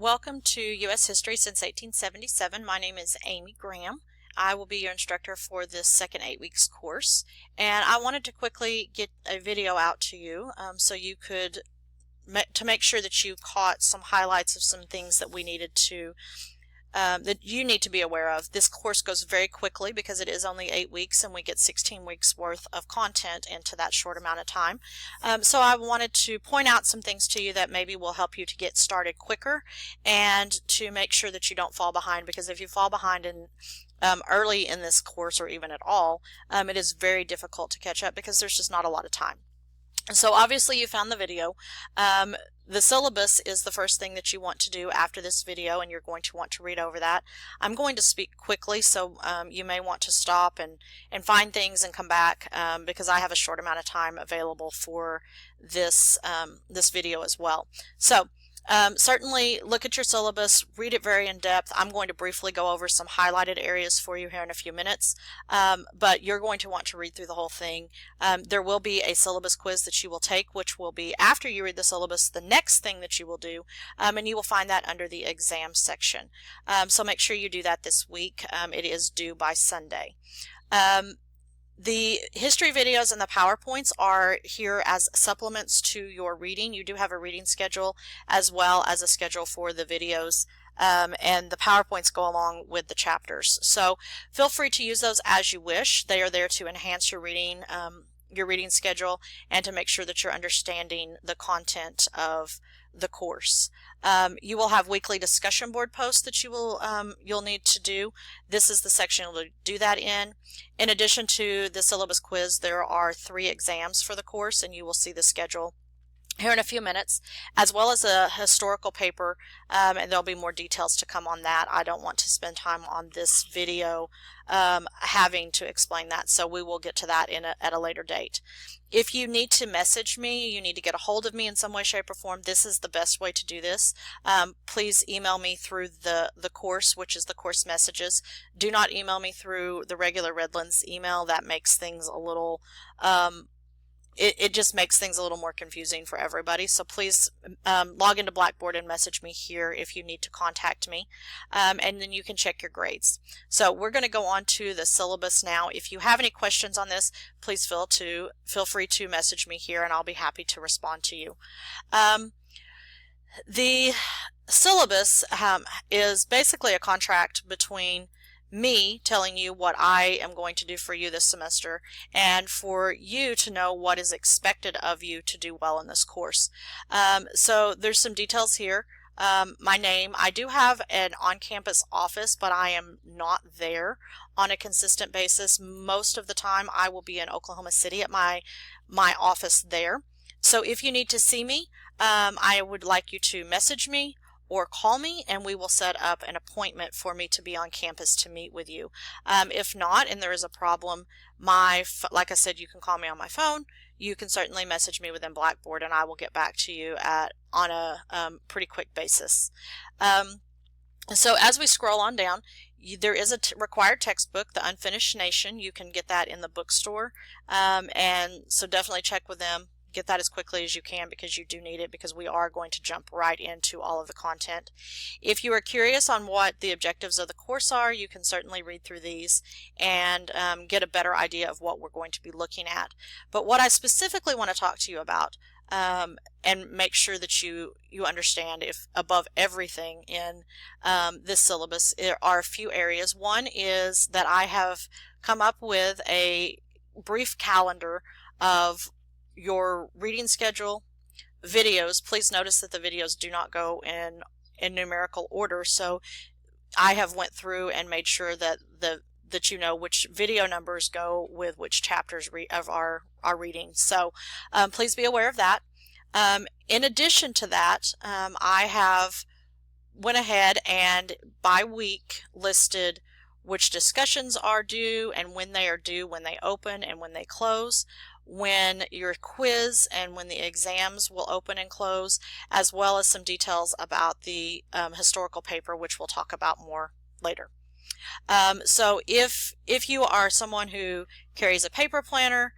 Welcome to U.S. History since 1877. My name is Amy Graham. I will be your instructor for this second 8 weeks course, and I wanted to quickly get a video out to you so you could make sure that you caught some highlights of some things that we needed to that you need to be aware of. This course goes very quickly because it is only 8 weeks and we get 16 weeks worth of content into that short amount of time. So I wanted to point out some things to you that maybe will help you to get started quicker and to make sure that you don't fall behind, because if you fall behind in early in this course or even at all, it is very difficult to catch up because there's just not a lot of time. So obviously you found the video. The syllabus is the first thing that you want to do after this video, and you're going to want to read over that. I'm going to speak quickly, so you may want to stop and find things and come back because I have a short amount of time available for this, this video as well. So certainly look at your syllabus, read it very in depth. I'm going to briefly go over some highlighted areas for you here in a few minutes, but you're going to want to read through the whole thing. There will be a syllabus quiz that you will take, which will be after you read the syllabus, the next thing that you will do, and you will find that under the exam section. So make sure you do that this week. It is due by Sunday. The history videos and the PowerPoints are here as supplements to your reading. You do have a reading schedule as well as a schedule for the videos, and the PowerPoints go along with the chapters. So feel free to use those as you wish. They are there to enhance your reading schedule and to make sure that you're understanding the content of the course. You will have weekly discussion board posts that you'll need to do. This is the section you'll do that in. In addition to the syllabus quiz, there are 3 exams for the course, and you will see the schedule here in a few minutes, as well as a historical paper, and there'll be more details to come on that. I don't want to spend time on this video having to explain that, so we will get to that at a later date. If you need to message me, you need to get a hold of me in some way, shape, or form, this is the best way to do this. Please email me through the course, which is the course messages. Do not email me through the regular Redlands email. That makes things a little it just makes things a little more confusing for everybody. So please log into Blackboard and message me here if you need to contact me, and then you can check your grades. So we're going to go on to the syllabus now. If you have any questions on this, please feel free to message me here, and I'll be happy to respond to you. The syllabus is basically a contract between me telling you what I am going to do for you this semester, and for you to know what is expected of you to do well in this course. So there's some details here. My name, I do have an on-campus office, but I am not there on a consistent basis. Most of the time I will be in Oklahoma City at my office there. So if you need to see me, I would like you to message me or call me, and we will set up an appointment for me to be on campus to meet with you. If not, and there is a problem, like I said, you can call me on my phone. You can certainly message me within Blackboard, and I will get back to you on a pretty quick basis. So as we scroll on down, there is a required textbook, The Unfinished Nation. You can get that in the bookstore, and so definitely check with them. Get that as quickly as you can because you do need it, because we are going to jump right into all of the content. If you are curious on what the objectives of the course are, you can certainly read through these and get a better idea of what we're going to be looking at. But what I specifically want to talk to you about and make sure that you understand, if above everything in this syllabus, there are a few areas. One is that I have come up with a brief calendar of your reading schedule, videos. Please notice that the videos do not go in numerical order, so I have went through and made sure that you know which video numbers go with which chapters of our reading. So please be aware of that. In addition to that, I have went ahead and by week listed which discussions are due and when they are due, when they open and when they close, when your quiz and when the exams will open and close, as well as some details about the historical paper, which we'll talk about more later. So if you are someone who carries a paper planner,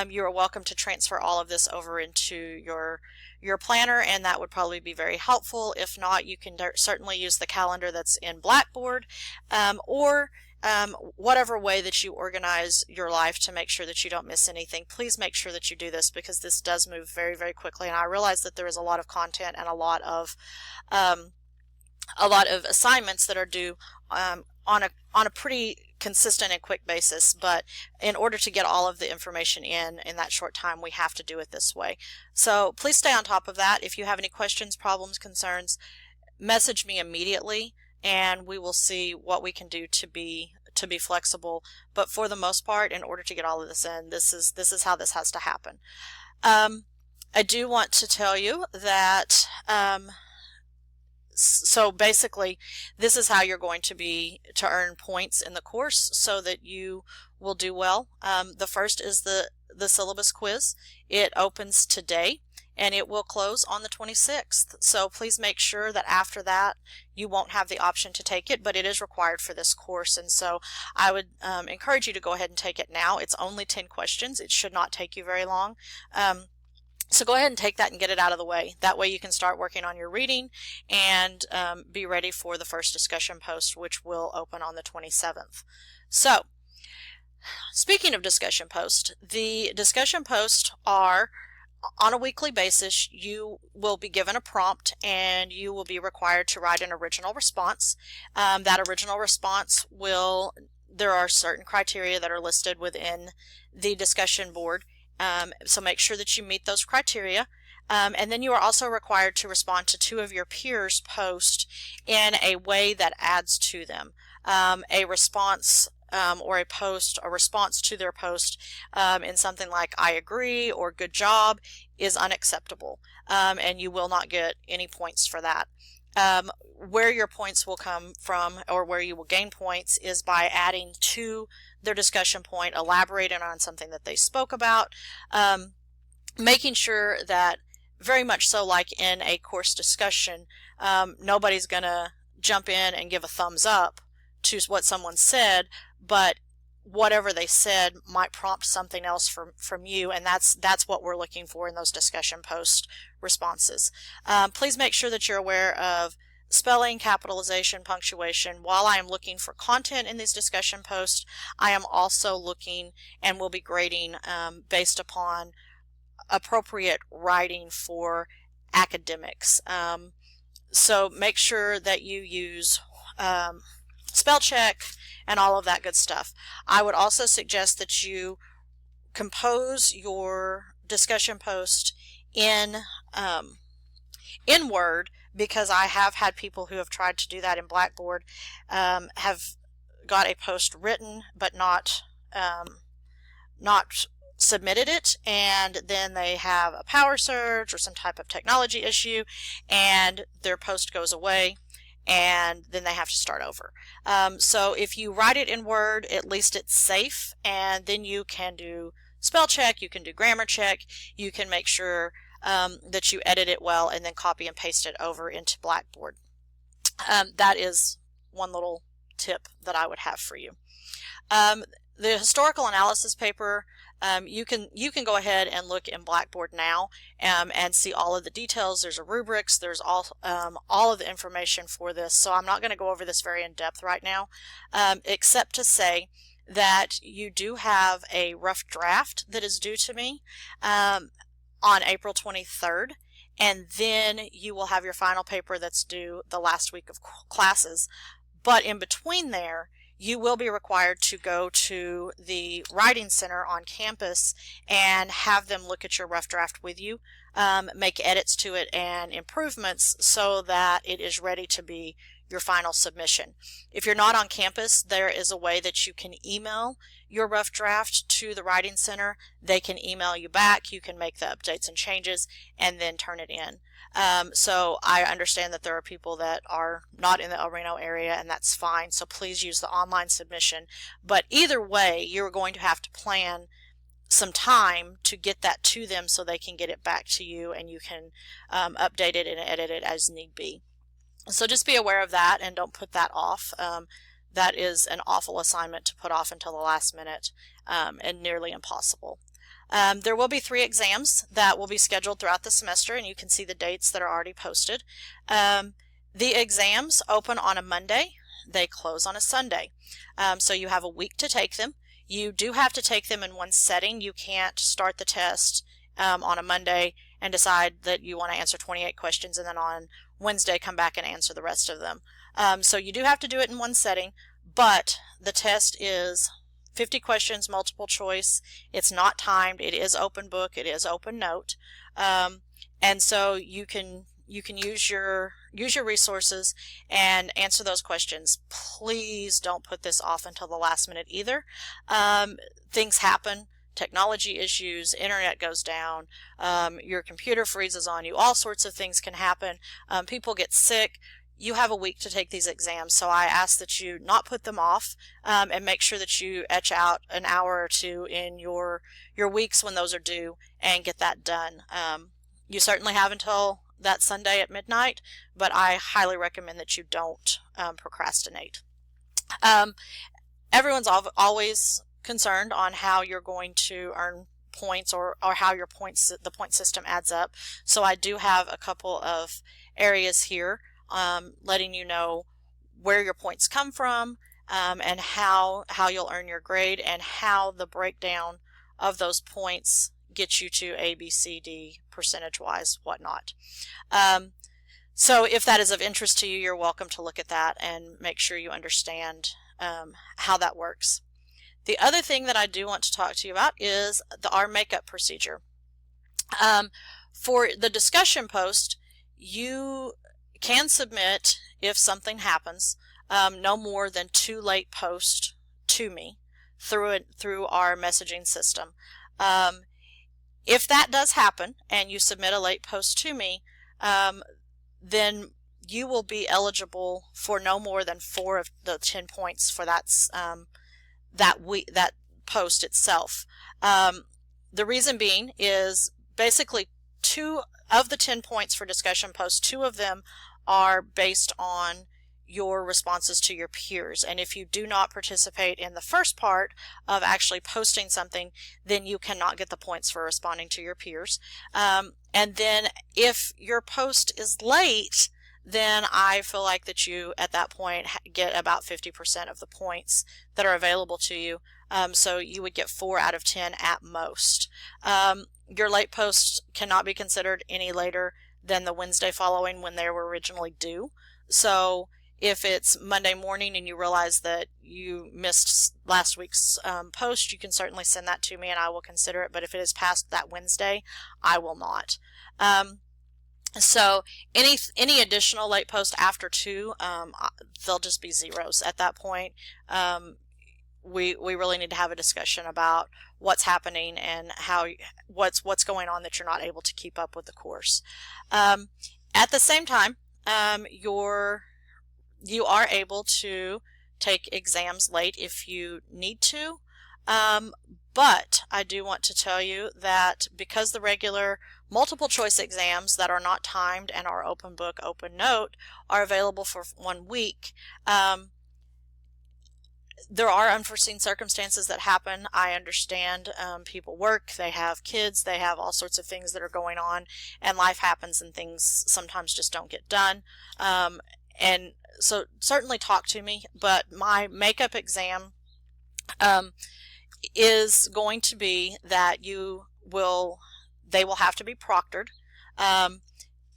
you are welcome to transfer all of this over into your planner, and that would probably be very helpful. If not, you can certainly use the calendar that's in Blackboard, or whatever way that you organize your life to make sure that you don't miss anything. Please make sure that you do this, because this does move very, very quickly, and I realize that there is a lot of content and a lot of assignments that are due on a pretty consistent and quick basis, but in order to get all of the information in that short time, we have to do it this way. So please stay on top of that. If you have any questions, problems, concerns, message me immediately, and we will see what we can do to be flexible. But for the most part, in order to get all of this in, this is how this has to happen. I do want to tell you that so basically, this is how you're going to earn points in the course so that you will do well. The first is the syllabus quiz. It opens today and it will close on the 26th. So please make sure that after that you won't have the option to take it, but it is required for this course. And so I would encourage you to go ahead and take it now. It's only 10 questions. It should not take you very long. So go ahead and take that and get it out of the way. That way you can start working on your reading and be ready for the first discussion post, which will open on the 27th. So speaking of discussion posts, the discussion posts are on a weekly basis. You will be given a prompt and you will be required to write an original response. That original response there are certain criteria that are listed within the discussion board. So make sure that you meet those criteria. And then you are also required to respond to 2 of your peers' posts in a way that adds to them. A response or a response to their post in something like "I agree" or "good job" is unacceptable, and you will not get any points for that. Where your points will come from, or where you will gain points, is by adding to their discussion point, elaborating on something that they spoke about, making sure that, very much so like in a course discussion, nobody's going to jump in and give a thumbs up to what someone said, but whatever they said might prompt something else from you, and that's what we're looking for in those discussion post responses. Please make sure that you're aware of spelling, capitalization, punctuation. While I am looking for content in these discussion posts, I am also looking and will be grading based upon appropriate writing for academics. So make sure that you use spell check and all of that good stuff. I would also suggest that you compose your discussion post in Word, because I have had people who have tried to do that in Blackboard, have got a post written but not submitted it, and then they have a power surge or some type of technology issue and their post goes away, and then they have to start over. So if you write it in Word, at least it's safe, and then you can do spell check, you can do grammar check, you can make sure that you edit it well, and then copy and paste it over into Blackboard. That is one little tip that I would have for you. The historical analysis paper, you can go ahead and look in Blackboard now and see all of the details. There's a rubrics, there's all of the information for this, so I'm not going to go over this very in depth right now, except to say that you do have a rough draft that is due to me on April 23rd, and then you will have your final paper that's due the last week of classes. But in between there, you will be required to go to the Writing Center on campus and have them look at your rough draft with you, make edits to it and improvements so that it is ready to be your final submission. If you're not on campus, there is a way that you can email your rough draft to the Writing Center. They can email you back, you can make the updates and changes, and then turn it in. So I understand that there are people that are not in the El Reno area, and that's fine, so please use the online submission. But either way, you're going to have to plan some time to get that to them so they can get it back to you, and you can update it and edit it as need be. So just be aware of that and don't put that off. That is an awful assignment to put off until the last minute and nearly impossible. There will be 3 exams that will be scheduled throughout the semester, and you can see the dates that are already posted. The exams open on a Monday. They close on a Sunday. So you have a week to take them. You do have to take them in one setting. You can't start the test on a Monday and decide that you want to answer 28 questions and then on Wednesday come back and answer the rest of them. So you do have to do it in one setting, but the test is 50 questions, multiple choice. It's not timed. It is open book. It is open note. And so you can use your resources and answer those questions. Please don't put this off until the last minute either. Things happen. Technology issues, internet goes down, your computer freezes on you, all sorts of things can happen. People get sick. You have a week to take these exams, so I ask that you not put them off, and make sure that you etch out an hour or two in your weeks when those are due and get that done. You certainly have until that Sunday at midnight, but I highly recommend that you don't procrastinate. Everyone's always concerned on how you're going to earn points or how the point system adds up. So I do have a couple of areas here letting you know where your points come from, and how you'll earn your grade, and how the breakdown of those points gets you to A, B, C, D, percentage-wise, whatnot. So if that is of interest to you, you're welcome to look at that and make sure you understand how that works. The other thing that I do want to talk to you about is our makeup procedure. For the discussion post, you can submit, if something happens, no more than 2 late posts to me through our messaging system. If that does happen and you submit a late post to me, then you will be eligible for no more than 4 of the 10 points for that post itself. The reason being is basically 2 of the 10 points for discussion posts, 2 of them are based on your responses to your peers, and if you do not participate in the first part of actually posting something, then you cannot get the points for responding to your peers. And then if your post is late, then I feel like that you at that point get about 50% of the points that are available to you. So you would get 4 out of 10 at most. Your late posts cannot be considered any later than the Wednesday following when they were originally due. So if it's Monday morning and you realize that you missed last week's post, you can certainly send that to me and I will consider it. But if it is past that Wednesday, I will not. So any additional late post after 2, they'll just be zeros at that point. We really need to have a discussion about what's happening and what's going on that you're not able to keep up with the course. At the same time, you are able to take exams late if you need to, but I do want to tell you that because the regular multiple choice exams that are not timed and are open book, open note are available for 1 week, there are unforeseen circumstances that happen. I understand people work, they have kids, they have all sorts of things that are going on, and life happens and things sometimes just don't get done. And so certainly talk to me, but my makeup exam is going to be that they will have to be proctored.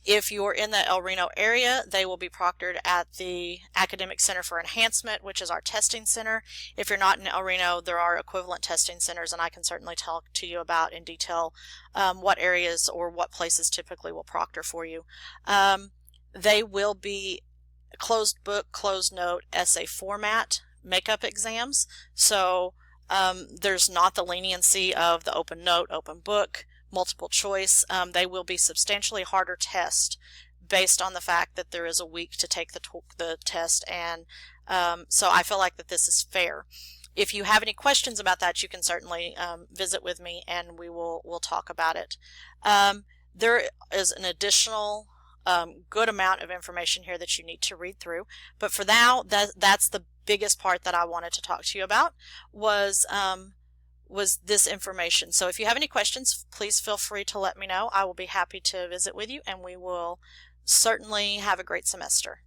If you're in the El Reno area, they will be proctored at the Academic Center for Enhancement, which is our testing center. If you're not in El Reno, there are equivalent testing centers, and I can certainly talk to you about in detail what areas or what places typically will proctor for you. They will be closed book, closed note, essay format makeup exams. So there's not the leniency of the open note, open book, multiple choice. They will be substantially harder tests based on the fact that there is a week to take the test, and so I feel like that this is fair. If you have any questions about that, you can certainly visit with me and we'll talk about it. There is an additional good amount of information here that you need to read through, but for now that's the biggest part that I wanted to talk to you about was was this information. So if you have any questions, please feel free to let me know. I will be happy to visit with you, and we will certainly have a great semester.